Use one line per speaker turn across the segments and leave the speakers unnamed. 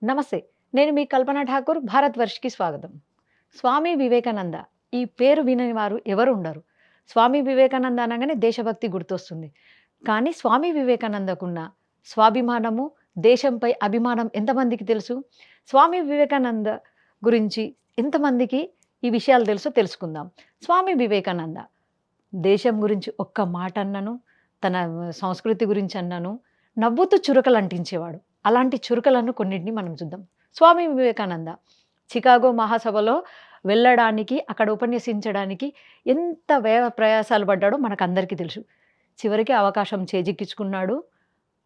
నమస్తే. నేను మీ కల్పన ఠాకూర్. భారత్ వర్ష్‌కి స్వాగతం. స్వామి వివేకానంద ఈ పేరు వినని వారు ఎవరు ఉండరు. స్వామి వివేకానంద అనగానే దేశభక్తి గుర్తొస్తుంది. కానీ స్వామి వివేకానందకున్న స్వాభిమానము, దేశంపై అభిమానం ఎంతమందికి తెలుసు? స్వామి వివేకానంద గురించి ఎంతమందికి ఈ విషయాలు తెలుసో తెలుసుకుందాం. స్వామి వివేకానంద దేశం గురించి ఒక్క మాట అన్నను, తన సంస్కృతి గురించి అన్నను, నవ్వుతూ చురకలంటించేవాడు. అలాంటి చురకలను కొన్నిటిని మనం చూద్దాం. స్వామి వివేకానంద చికాగో మహాసభలో వెళ్ళడానికి, అక్కడ ఉపన్యసించడానికి ఎంత వ్యయ ప్రయాసాలు పడ్డాడో మనకందరికీ తెలుసు. చివరికి అవకాశం చేజిక్కించుకున్నాడు.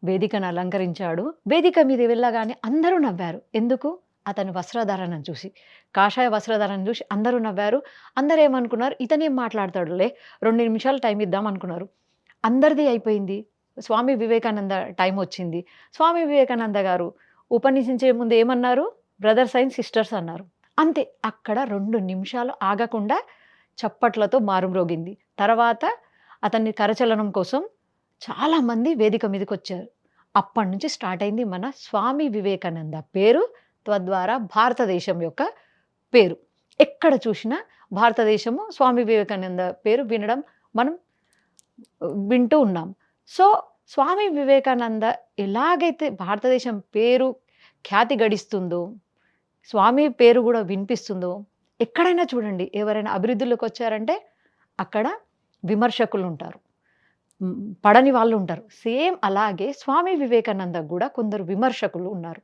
వేదికను అలంకరించాడు. వేదిక మీద వెళ్ళగానే అందరూ నవ్వారు. ఎందుకు? అతని వస్త్రధారణను చూసి. కాషాయ వస్త్రధారణను చూసి అందరూ నవ్వారు. అందరేమనుకున్నారు, ఇతనేం మాట్లాడతాడులే 2 నిమిషాలు టైం ఇద్దాం అనుకున్నారు. అందరిది అయిపోయింది. స్వామి వివేకానంద టైం వచ్చింది. స్వామి వివేకానంద గారు ఉపన్యసించే ముందు ఏమన్నారు? బ్రదర్స్ అండ్ సిస్టర్స్ అన్నారు. అంతే. అక్కడ 2 నిమిషాలు ఆగకుండా చప్పట్లతో మారుమ్రోగింది. తర్వాత అతన్ని కరచలనం కోసం చాలామంది వేదిక మీదకొచ్చారు. అప్పటినుంచి స్టార్ట్ అయింది మన స్వామి వివేకానంద పేరు, తద్వారా భారతదేశం యొక్క పేరు. ఎక్కడ చూసినా భారతదేశము స్వామి వివేకానంద పేరు వినడం మనం వింటూ ఉన్నాం. సో, స్వామి వివేకానంద ఎలాగైతే భారతదేశం పేరు ఖ్యాతి గడిస్తుందో, స్వామి పేరు గూడా వినిపిస్తుందో, ఎక్కడైనా చూడండి ఎవరైనా అభివృద్ధిలోకొచ్చారంటే అక్కడ విమర్శకులుంటారు. పడని వాళ్ళుంటారు. సేమ్ అలాగే స్వామి వివేకానందకు గూడా కొందరు విమర్శకులు ఉన్నారు.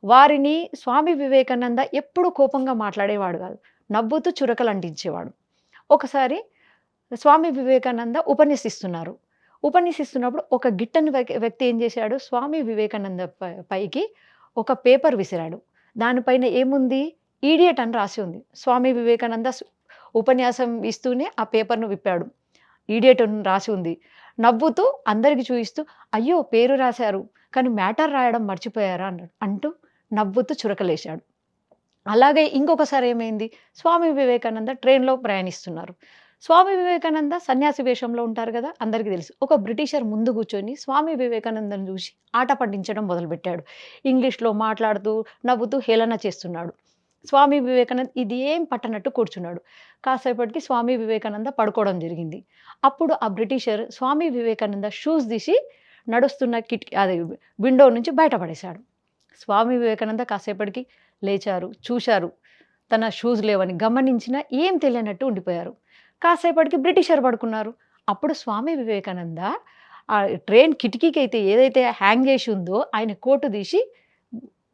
వారిని స్వామి వివేకానంద ఎప్పుడు కోపంగా మాట్లాడేవాడు గాదు. నవ్వుతూ చురకలంటించేవాడు. ఒకసారి స్వామి వివేకానంద ఉపన్యసిస్తున్నారు. ఉపన్యసిస్తున్నప్పుడు ఒక గిట్టని వ్యక్తి ఏం చేశాడు, స్వామి వివేకానంద పైకి ఒక పేపర్ విసిరాడు. దానిపైన ఏముంది? ఈడియట్ అని రాసి ఉంది. స్వామి వివేకానంద ఉపన్యాసం ఇస్తూనే ఆ పేపర్‌ను విప్పాడు. ఈడియట్ అని రాసి ఉంది. నవ్వుతూ అందరికి చూయిస్తూ, "అయ్యో! పేరు రాశారు. కానీ మ్యాటర్ రాయడం మర్చిపోయారా?" అన్నాడు. అంటూ నవ్వుతూ చురకలేశాడు. అలాగే ఇంకొకసారి ఏమైంది? స్వామి వివేకానంద ట్రైన్‌లో ప్రయాణిస్తున్నారు. స్వామి వివేకానంద సన్యాసి వేషంలో ఉంటారు గదా! అందరికీ తెలుసు. ఒక బ్రిటిషర్ ముందు కూర్చొని స్వామి వివేకానందను చూసి ఆట పట్టించడం మొదలుపెట్టాడు. ఇంగ్లీష్‌లో మాట్లాడుతూ, నవ్వుతూ హేళన చేస్తున్నాడు. స్వామి వివేకానంద ఇది ఏం పట్టనట్టు కూర్చున్నాడు. కాసేపటికి స్వామి వివేకానంద పడుకోవడం జరిగింది. అప్పుడు ఆ బ్రిటిషర్ స్వామి వివేకానంద షూస్ తీసి నడుస్తున్న అదే విండో నుంచి బయట పడేశాడు. స్వామి వివేకానంద కాసేపటికి లేచారు, చూశారు. తన షూస్ లేవని గమనించినా ఏం తెలియనట్టు ఉండిపోయారు. కాసేపటికి బ్రిటిషర్ పడుకున్నారు. అప్పుడు స్వామి వివేకానంద ఆ ట్రైన్ కిటికీకైతే ఏదైతే హ్యాంగ్ చేసి ఉందో ఆయన కోటు తీసి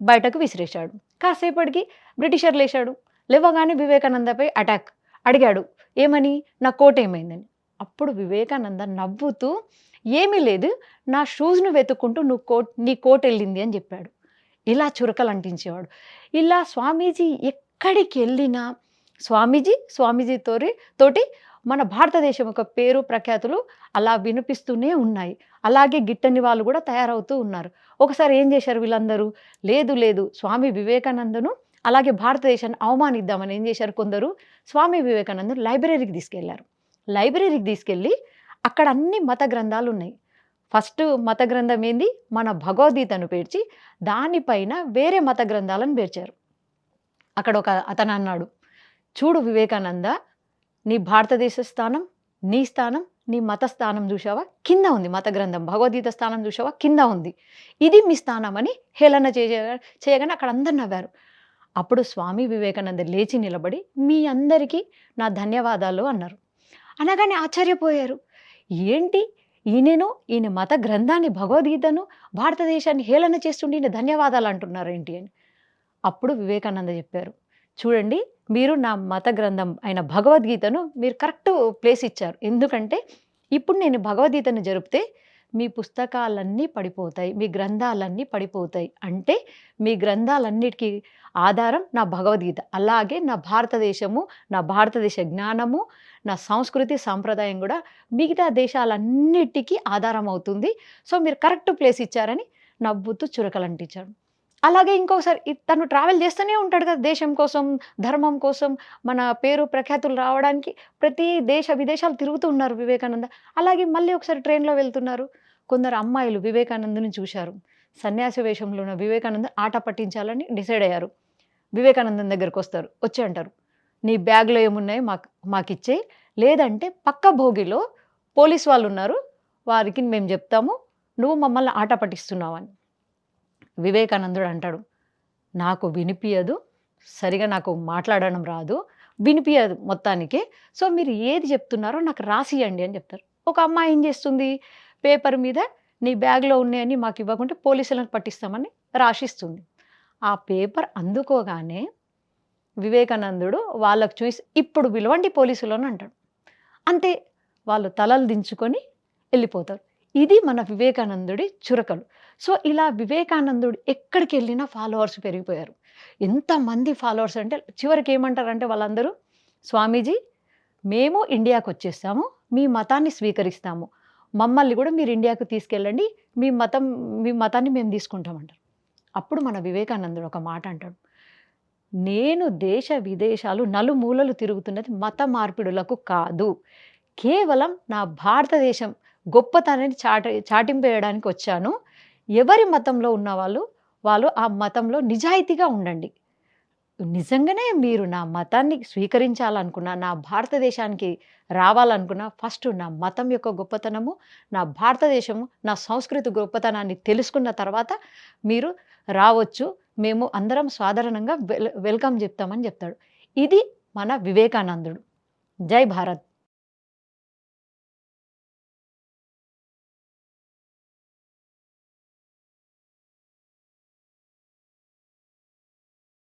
బయటకు విసిరేశాడు. కాసేపటికి బ్రిటిషర్ లేచాడు. లేవగానే వివేకానందపై అటాక్. అడిగాడు. ఏమని? "నా కోట్ ఏమైందని?" అప్పుడు వివేకానంద నవ్వుతూ, "ఏమీ లేదు. నా షూస్‌ను వెతుక్కుంటూ నీ కోట్ ఎళ్ళింది" అని చెప్పాడు. ఇలా చురకలంటించేవాడు. ఇలా స్వామీజీ ఎక్కడికెళ్ళినా స్వామీజీ తోటి మన భారతదేశం యొక్క పేరు ప్రఖ్యాతులు అలా వినిపిస్తూనే ఉన్నాయి. అలాగే గిట్టని వాళ్ళు గూడా తయారవుతూ ఉన్నారు. ఒకసారి ఏం జేశారు వీళ్ళందరూ? లేదు స్వామి వివేకానందను అలాగే భారతదేశాన్ని అవమానిద్దామని ఏం జేశారు కొందరు, స్వామి వివేకానందను లైబ్రరీకి తీసుకెళ్లారు. లైబ్రరీకి తీసుకెళ్ళి అక్కడ అన్ని మత గ్రంథాలున్నాయి. ఫస్ట్ మత గ్రంథం ఏంది? మన భగవద్గీతను పేర్చి దానిపైన వేరే మత గ్రంథాలను పేర్చారు. అక్కడ ఒక అతనన్నాడు, "చూడు వివేకానంద, నీ భారతదేశ స్థానం, నీ స్థానం, నీ మత స్థానం జూశావా? కింద ఉంది మత గ్రంథం. భగవద్గీత స్థానం జూశావా? కింద ఉంది. ఇది మీ స్థానం" అని హేళన చేయగానే అక్కడ అందరూ నవ్వారు. అప్పుడు స్వామి వివేకానంద లేచి నిలబడి, "మీ అందరికీ నా ధన్యవాదాలు" అన్నారు. అనగానే ఆశ్చర్యపోయారు. ఏంటి ఈయన మత గ్రంథాన్ని, భగవద్గీతను, భారతదేశాన్ని హేళన చేస్తుండి ఈయన ధన్యవాదాలు అంటున్నారేంటి అని. అప్పుడు వివేకానంద చెప్పారు, "చూడండి, మీరు నా మత గ్రంథం అయిన భగవద్గీతను మీరు కరెక్ట్ ప్లేస్ ఇచ్చారు. ఎందుకంటే ఇప్పుడు నేను భగవద్గీతను జరిపితే మీ పుస్తకాలన్నీ పడిపోతాయి. మీ గ్రంథాలన్నీ పడిపోతాయి. అంటే మీ గ్రంథాలన్నిటికి ఆధారం నా భగవద్గీత. అలాగే నా భారతదేశము, నా భారతదేశ జ్ఞానము, నా సంస్కృతి, సాంప్రదాయం గూడా మిగతా దేశాలన్నిటికీ ఆధారం అవుతుంది. సో మీరు కరెక్ట్ ప్లేస్ ఇచ్చారని" నవ్వుతూ చురకలంటించాడు. అలాగే ఇంకోసారి తను ట్రావెల్ చేస్తూనే ఉంటాడు కదా! దేశం కోసం, ధర్మం కోసం, మన పేరు ప్రఖ్యాతులు రావడానికి ప్రతి విదేశాలు తిరుగుతూ ఉన్నారు వివేకానంద. అలాగే మళ్ళీ ఒకసారి ట్రైన్‌లో వెళ్తున్నారు. కొందరు అమ్మాయిలు వివేకానందుని చూశారు. సన్యాసి వేషంలో ఉన్న వివేకానంద ఆట పట్టించాలని డిసైడ్ అయ్యారు. వివేకానందం దగ్గరకొస్తారు. వచ్చి అంటారు, "నీ బ్యాగ్‌లో ఏమున్నాయో మాకిచ్చేయి. లేదంటే పక్క భోగిలో పోలీస్ వాళ్ళున్నారు. వారికి మేము జెప్తాము. నువ్వు మమ్మల్ని ఆట పట్టిస్తున్నావని." వివేకానందుడు అంటాడు, "నాకు వినిపియదు. సరిగ్గా నాకు మాట్లాడడం రాదు. వినిపియదు మొత్తానికి. సో, మీరు ఏది చెప్తున్నారో నాకు రాసియ్యండి" అని చెప్తారు. ఒక అమ్మాయి ఏం చేస్తుంది, పేపర్ మీద నీ బ్యాగ్‌లో ఉన్నాయని మాకివ్వకుంటే పోలీసులకు పట్టిస్తామని రాసిస్తుంది. ఆ పేపర్ అందుకోగానే వివేకానందుడు వాళ్ళకి చూసి, "ఇప్పుడు పిలవండి పోలీసులను" అంటాడు. అంతే. వాళ్ళు తలలు దించుకొని ఎళ్ళిపోతారు. ఇది మన వివేకానందుడి చురకలు. సో, ఇలా వివేకానందుడు ఎక్కడికెళ్ళినా ఫాలోవర్స్ పెరిగిపోయారు. ఎంతమంది ఫాలోవర్స్ అంటే చివరికి ఏమంటారంటే వాళ్ళందరూ, "స్వామీజీ, మేము ఇండియాకొచ్చేసాము. మీ మతాన్ని స్వీకరిస్తాము. మమ్మల్ని గూడా మీరు ఇండియాకు తీసుకెళ్ళండి. మీ మతాన్ని మేము తీసుకుంటాం" అంటారు. అప్పుడు మన వివేకానందుడు ఒక మాట అంటాడు. "నేను దేశ విదేశాలు నలుమూలలు తిరుగుతున్నది మత మార్పిడులకు కాదు. కేవలం నా భారతదేశం గొప్పతనాన్ని చాటింపేయడానికి వచ్చాను. ఎవరి మతంలో ఉన్నవాళ్ళు, వాళ్ళు ఆ మతంలో నిజాయితీగా ఉండండి. నిజంగానే మీరు నా మతాన్ని స్వీకరించాలనుకున్నా, నా భారతదేశానికి రావాలనుకున్నా, ఫస్ట్ నా మతం యొక్క గొప్పతనము, నా భారతదేశము, నా సంస్కృతి గొప్పతనాన్ని తెలుసుకున్న తర్వాత మీరు రావచ్చు. మేము అందరం సాధారణంగా వెల్కమ్ చెప్తామని" చెప్తాడు. ఇది మన వివేకానందుడు. జై భారత్!